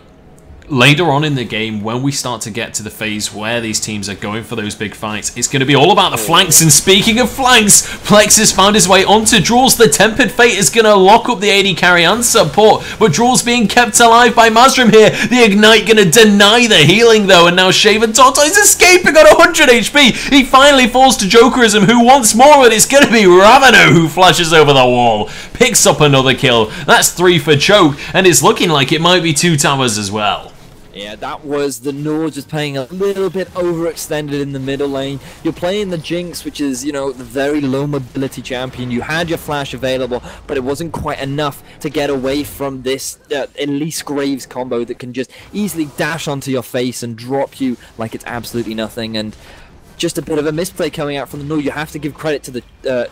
later on in the game, when we start to get to the phase where these teams are going for those big fights, it's going to be all about the flanks. And speaking of flanks, Plex has found his way onto Drools. The Tempered Fate is going to lock up the AD carry and support, but Drools being kept alive by Mazrim here. The Ignite going to deny the healing though, and now Shaven Toto is escaping on 100 HP. He finally falls to Jokerism, who wants more, and it's going to be Ravano who flashes over the wall. Picks up another kill. That's 3 for Choke, and it's looking like it might be 2 towers as well. Yeah, that was the NUEL just playing a little bit overextended in the middle lane. You're playing the Jinx, which is, you know, the very low mobility champion. You had your flash available, but it wasn't quite enough to get away from this Elise Graves combo that can just easily dash onto your face and drop you like it's absolutely nothing. And just a bit of a misplay coming out from the NUEL. You have to give credit to the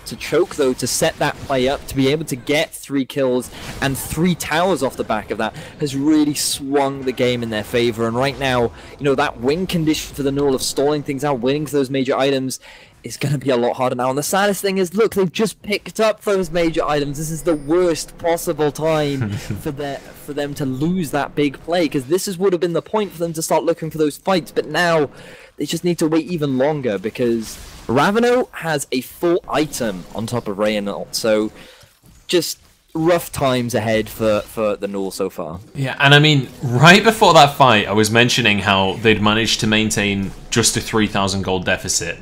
to Choke though, to set that play up, to be able to get 3 kills and 3 towers off the back of that has really swung the game in their favor. And right now, you know, that win condition for the NUEL of stalling things out, winning those major items is going to be a lot harder now. And the saddest thing is, look, they've just picked up those major items. This is the worst possible time for them to lose that big play, because this would have been the point for them to start looking for those fights. But now they just need to wait even longer, because Ravano has a full item on top of Reynold. So just rough times ahead for the NUEL so far. Yeah, and I mean, right before that fight, I was mentioning how they'd managed to maintain just a 3,000 gold deficit.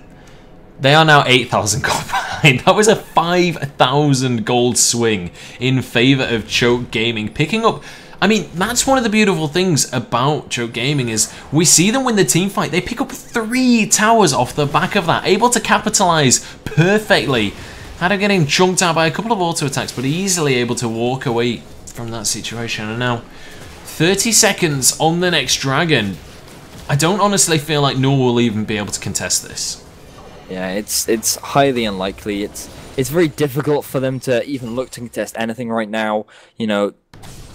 They are now 8,000 gold behind. That was a 5,000 gold swing in favor of Choke Gaming, picking up... I mean, that's one of the beautiful things about Choke Gaming is we see them win the team fight. They pick up 3 towers off the back of that, able to capitalize perfectly. Had him getting chunked out by a couple of auto attacks, but easily able to walk away from that situation. And now, 30 seconds on the next dragon. I don't honestly feel like NUEL will even be able to contest this. Yeah, it's highly unlikely. It's very difficult for them to even look to contest anything right now. You know,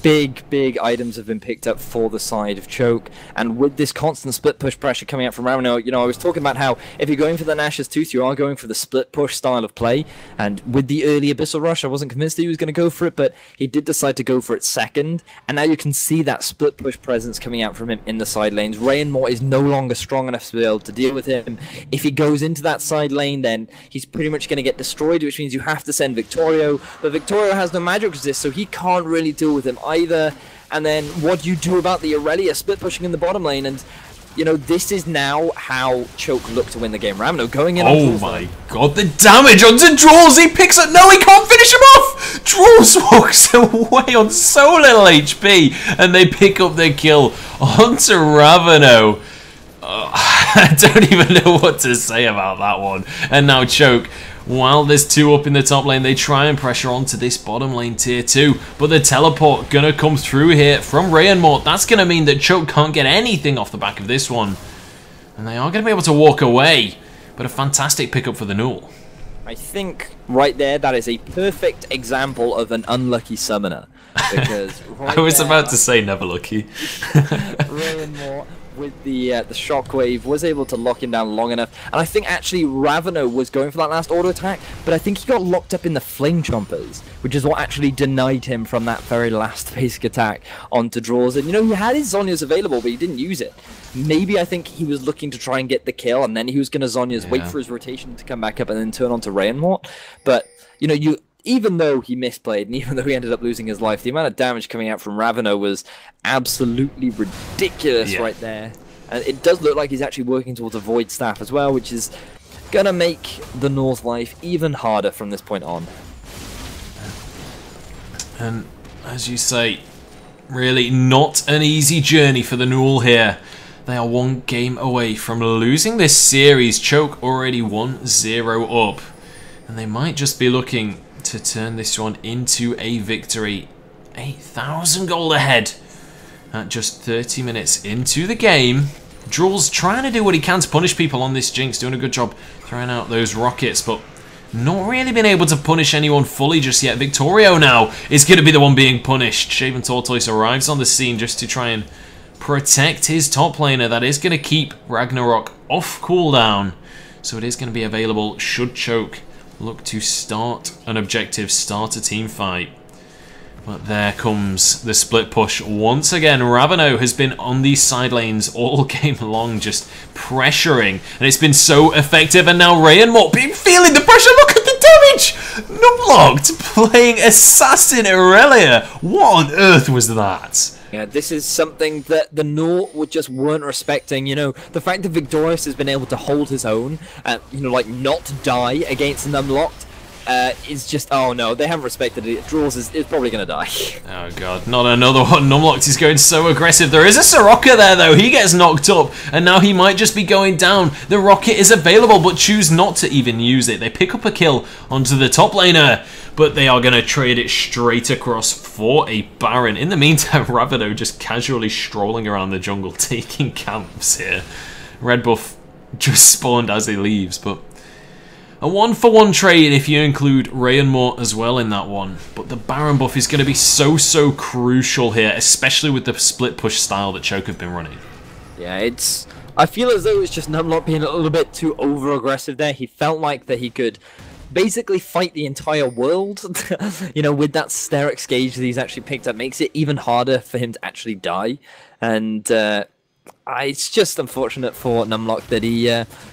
big items have been picked up for the side of Choke, and with this constant split push pressure coming out from Ravano, you know, I was talking about how if you're going for the Nash's Tooth, you are going for the split push style of play, and with the early Abyssal Rush, I wasn't convinced he was going to go for it, but he did decide to go for it second, and now you can see that split push presence coming out from him in the side lanes. Rayenmore is no longer strong enough to be able to deal with him. If he goes into that side lane, then he's pretty much going to get destroyed, which means you have to send Victorio, but Victorio has no magic resist, so he can't really deal with him either. And then what do you do about the Aurelia split pushing in the bottom lane? And you know, this is now how Choke look to win the game. Ravano going in. Oh my god, the damage onto Drools. He picks up. No, he can't finish him off. Drools walks away on so little HP, and they pick up their kill onto Ravano. I don't even know what to say about that one. And now Choke, while there's 2 up in the top lane, they try and pressure onto this bottom lane tier 2, but the teleport gonna come through here from Rayenmore. That's gonna mean that Choke can't get anything off the back of this one, and they are gonna be able to walk away, but a fantastic pickup for the NUEL. I think right there, that is a perfect example of an unlucky summoner, because right I was about to say never lucky. Rayenmore with the shockwave was able to lock him down long enough, and I think actually Ravano was going for that last auto attack, but I think he got locked up in the flame chompers, which is what actually denied him from that very last basic attack onto Draws. And you know, he had his Zhonya's available, but he didn't use it. Maybe I think he was looking to try and get the kill, and then he was going to Zhonya's, wait for his rotation to come back up, and then turn onto Rayenmore. But you know, even though he misplayed, and even though he ended up losing his life, the amount of damage coming out from Ravano was absolutely ridiculous right there. And it does look like he's actually working towards a Void Staff as well, which is going to make the NUEL's life even harder from this point on. And as you say, really not an easy journey for the NUEL here. They are 1 game away from losing this series. Choke already 1-0 up, and they might just be looking to turn this one into a victory. 8,000 gold ahead at just 30 minutes into the game. Drools trying to do what he can to punish people on this Jinx, doing a good job throwing out those rockets, but not really been able to punish anyone fully just yet. Victorio now is going to be the one being punished. Shaven Tortoise arrives on the scene just to try and protect his top laner. That is going to keep Ragnarok off cooldown. So it is going to be available should Choke look to start an objective, start a team fight. But there comes the split push once again. Ravano has been on these side lanes all game long, just pressuring. And it's been so effective. And now Ray and Mort being feeling the pressure. Look at the damage! Numlocked playing Assassin Irelia. What on earth was that? Yeah, this is something that the NUEL just weren't respecting. You know, the fact that Victorious has been able to hold his own, you know, like not die against Numlocked, is just, oh no, they haven't respected it. Draws is probably going to die. Oh god, not another one. Numlocked is going so aggressive. There is a Soroka there though. He gets knocked up and now he might just be going down. The rocket is available but choose not to even use it. They pick up a kill onto the top laner, but they are going to trade it straight across for a Baron. In the meantime, Ravano just casually strolling around the jungle, taking camps here. Red buff just spawned as he leaves, but a 1-for-1 trade if you include Ray and Mort as well in that one. But the Baron buff is going to be so crucial here, especially with the split push style that Choke have been running. Yeah, I feel as though it's just Numlock being a little bit too over-aggressive there. He felt like that he could basically fight the entire world. You know, with that Sterix gauge that he's actually picked up, makes it even harder for him to actually die. And it's just unfortunate for Numlock that he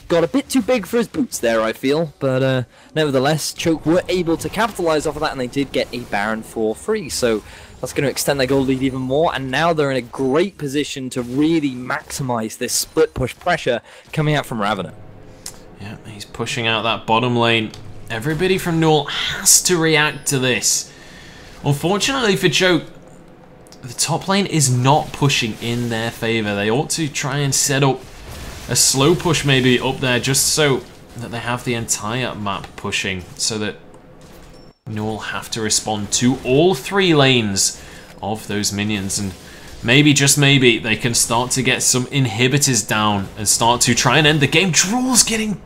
got a bit too big for his boots there, I feel. But nevertheless, Choke were able to capitalize off of that, and they did get a Baron for free. So that's going to extend their gold lead even more, and now they're in a great position to really maximize this split push pressure coming out from Ravana. Yeah, he's pushing out that bottom lane. Everybody from NUEL has to react to this. Unfortunately for Choke, the top lane is not pushing in their favor. They ought to try and set up a slow push maybe up there just so that they have the entire map pushing, so that NUEL have to respond to all three lanes of those minions, and maybe, just maybe, they can start to get some inhibitors down and start to try and end the game. Draw's getting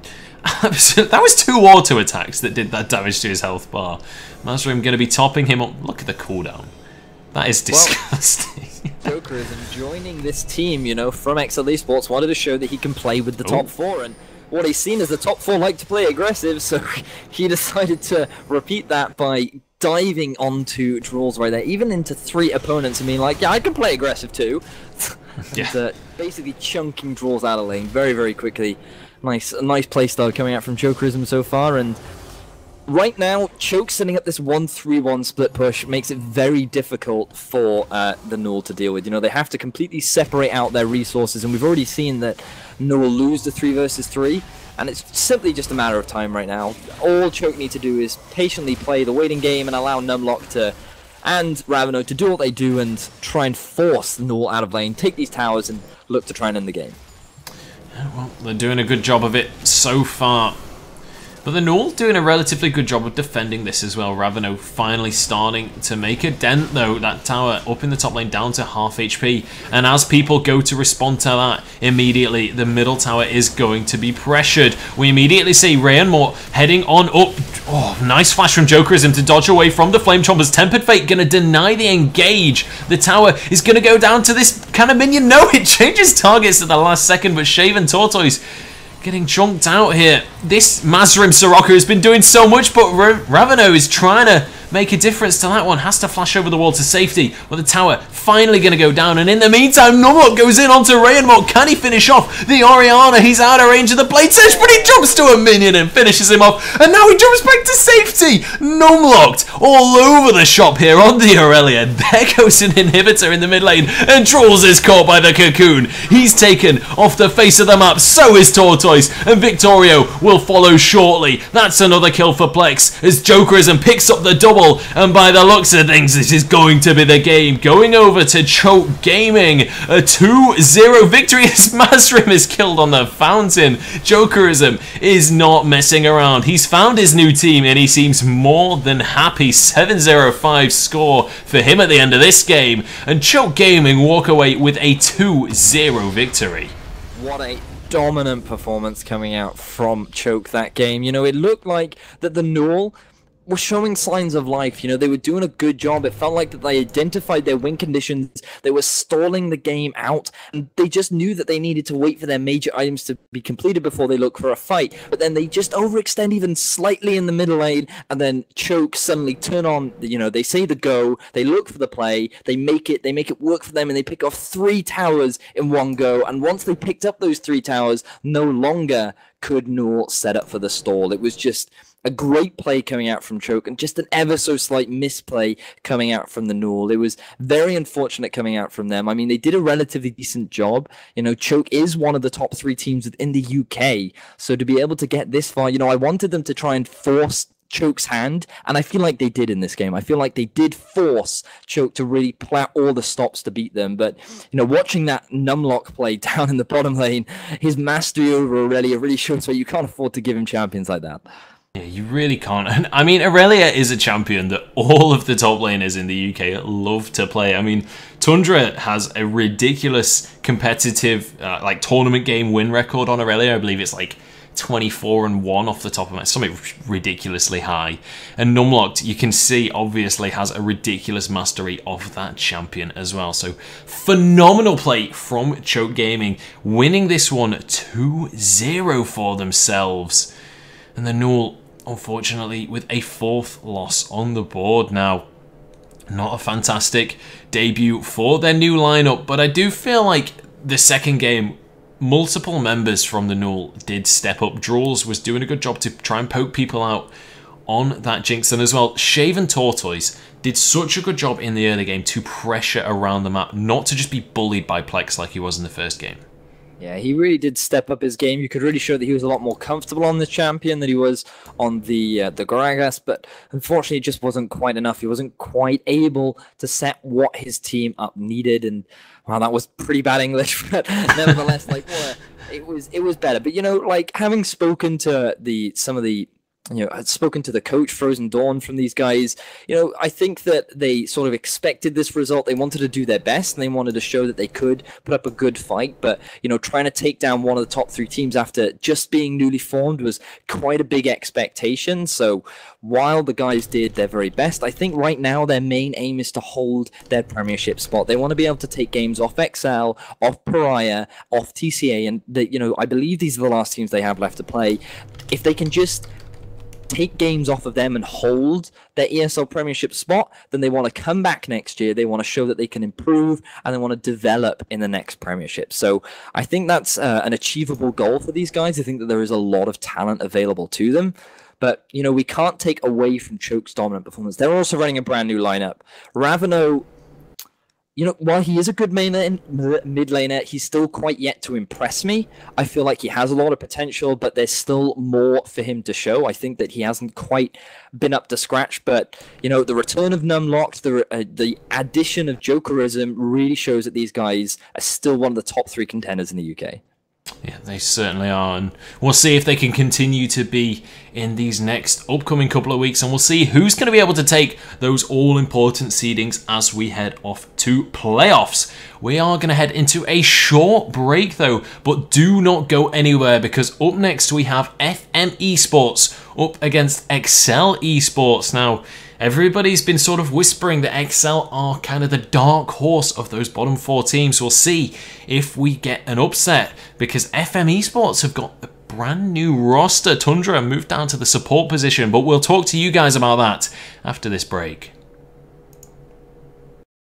absolute. That was 2 auto attacks that did that damage to his health bar. Mazrim going to be topping him up. Look at the cooldown. That is disgusting. Well, Jokerism joining this team, you know, from XL Esports, wanted to show that he can play with the top 4, and what he's seen is the top 4 like to play aggressive, so he decided to repeat that by diving onto Draws right there, even into 3 opponents, and being like, yeah, I can play aggressive too. Yeah. And, basically chunking Draws out of lane very quickly. Nice playstyle coming out from Jokerism so far, and right now, Choke setting up this 1-3-1 split push makes it very difficult for the NUEL to deal with. You know, they have to completely separate out their resources, and we've already seen that NUEL lose the 3 versus 3, and it's simply just a matter of time right now. All Choke need to do is patiently play the waiting game and allow Numlock and Ravano to do what they do and try and force the NUEL out of lane, take these towers, and look to try and end the game. Well, they're doing a good job of it so far. But the NUEL doing a relatively good job of defending this as well. Ravano finally starting to make a dent though. That tower up in the top lane down to half HP. And as people go to respond to that, immediately the middle tower is going to be pressured. We immediately see Ray and Mort heading on up. Oh, nice flash from Jokerism to dodge away from the Flame Chompers. Tempered Fate going to deny the engage. The tower is going to go down to this kind of minion. No, it changes targets at the last second, but Shaven Tortoise getting chunked out here. This Mazrim Soroka has been doing so much, but Ravano is trying to make a difference to that one. Has to flash over the wall to safety, but the tower finally going to go down. And in the meantime, Numlock goes in onto Ray and Mort. Can he finish off the Orianna? He's out of range of the Blade Surge, but he jumps to a minion and finishes him off. And now he jumps back to safety. Numlocked all over the shop here on the Aurelia. There goes an inhibitor in the mid lane, and Trolls is caught by the cocoon. He's taken off the face of the map. So is Tortoise, and Victorio will follow shortly. That's another kill for Plex as Jokerism picks up the double. And by the looks of things, this is going to be the game. Going over to Choke Gaming. A 2-0 victory as Mazrim is killed on the fountain. Jokerism is not messing around. He's found his new team and he seems more than happy. 7-0-5 score for him at the end of this game. And Choke Gaming walk away with a 2-0 victory. What a dominant performance coming out from Choke that game. You know, it looked like that the NUEL were showing signs of life. You know, they were doing a good job. It felt like that they identified their win conditions. They were stalling the game out, and they just knew that they needed to wait for their major items to be completed before they look for a fight. But then they just overextend even slightly in the middle lane, and then Choke suddenly turn on, you know, they say the go, they look for the play, they make it work for them, and they pick off 3 towers in one go. And once they picked up those 3 towers, no longer could NUEL set up for the stall. It was just a great play coming out from Choke, and just an ever so slight misplay coming out from the NUEL. It was very unfortunate coming out from them. I mean, they did a relatively decent job. You know, Choke is one of the top 3 teams in the UK, so to be able to get this far, you know, I wanted them to try and force Choke's hand, and I feel like they did in this game. I feel like they did force Choke to really play out all the stops to beat them. But, you know, watching that Numlock play down in the bottom lane, his mastery over Aurelia really shows why you can't afford to give him champions like that. Yeah, you really can't. And I mean, Aurelia is a champion that all of the top laners in the UK love to play. I mean, Tundra has a ridiculous competitive like tournament game win record on Aurelia. I believe it's like 24-1 off the top of my, something ridiculously high. And Numlocked, you can see, obviously has a ridiculous mastery of that champion as well. So phenomenal play from Choke Gaming, winning this one 2-0 for themselves. And the NUEL, unfortunately, with a 4th loss on the board now. Not a fantastic debut for their new lineup, but I do feel like the second game, multiple members from the NUEL did step up. Drools was doing a good job to try and poke people out on that Jinx, and as well, Shaven Tortoise did such a good job in the early game to pressure around the map, not to just be bullied by Plex like he was in the first game. Yeah, he really did step up his game. You could really show that he was a lot more comfortable on the champion than he was on the Gragas, but unfortunately it just wasn't quite enough. He wasn't quite able to set what his team up needed, and wow, that was pretty bad English, but nevertheless, like, well, it was better. But you know, like, having spoken to some of the, you know, I'd spoken to the coach, Frozen Dawn, from these guys. You know, I think that they sort of expected this result. They wanted to do their best, and they wanted to show that they could put up a good fight. But, you know, trying to take down one of the top 3 teams after just being newly formed was quite a big expectation. So while the guys did their very best, I think right now their main aim is to hold their Premiership spot. They want to be able to take games off XL, off Pariah, off TCA, and, you know, I believe these are the last teams they have left to play. If they can just take games off of them and hold their ESL Premiership spot, then they want to come back next year. They want to show that they can improve, and they want to develop in the next Premiership. So I think that's an achievable goal for these guys. I think that there is a lot of talent available to them. But, you know, we can't take away from Choke's dominant performance. They're also running a brand new lineup. Ravano, you know, while he is a good mid laner, he's still quite yet to impress me. I feel like he has a lot of potential, but there's still more for him to show. I think that he hasn't quite been up to scratch, but, you know, the return of Numlocked, the addition of Jokerism really shows that these guys are still one of the top 3 contenders in the UK. Yeah, they certainly are, and we'll see if they can continue to be in these next upcoming couple of weeks, and we'll see who's going to be able to take those all-important seedings as we head off to playoffs. We are going to head into a short break, though, but do not go anywhere, because up next we have FM Esports up against Excel Esports. Now, everybody's been sort of whispering that Excel are kind of the dark horse of those bottom 4 teams. We'll see if we get an upset, because FM Esports have got a brand new roster. Tundra moved down to the support position, but we'll talk to you guys about that after this break.